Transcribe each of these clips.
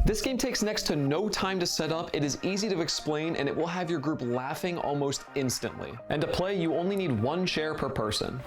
This game takes next to no time to set up, it is easy to explain, and it will have your group laughing almost instantly. And to play, you only need 1 chair per person.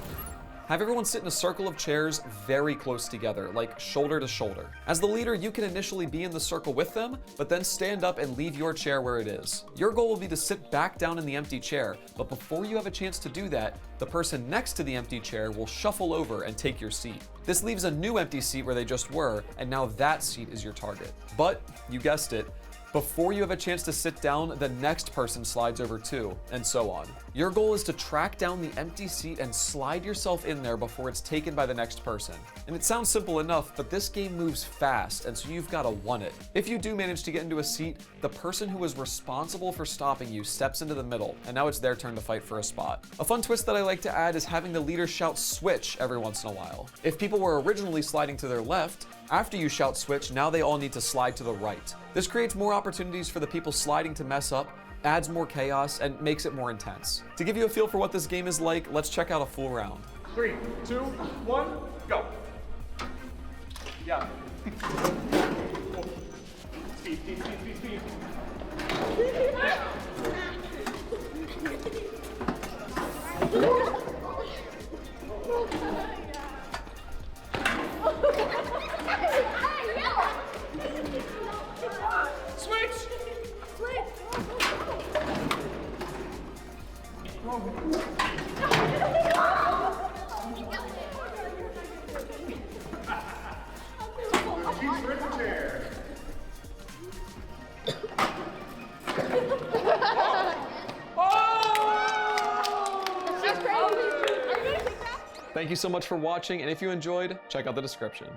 Have everyone sit in a circle of chairs very close together, like shoulder to shoulder. As the leader, you can initially be in the circle with them, but then stand up and leave your chair where it is. Your goal will be to sit back down in the empty chair, but before you have a chance to do that, the person next to the empty chair will shuffle over and take your seat. This leaves a new empty seat where they just were, and now that seat is your target. But, you guessed it, before you have a chance to sit down, the next person slides over too, and so on. Your goal is to track down the empty seat and slide yourself in there before it's taken by the next person. And it sounds simple enough, but this game moves fast, and so you've got to want it. If you do manage to get into a seat, the person who was responsible for stopping you steps into the middle, and now it's their turn to fight for a spot. A fun twist that I like to add is having the leader shout switch every once in a while. If people were originally sliding to their left, after you shout switch, now they all need to slide to the right. This creates more opportunities for the people sliding to mess up, adds more chaos, and makes it more intense. To give you a feel for what this game is like, let's check out a full round. 3, 2, 1, go. Yeah. Speed, speed, speed, speed, speed. Thank you so much for watching, and if you enjoyed, check out the description.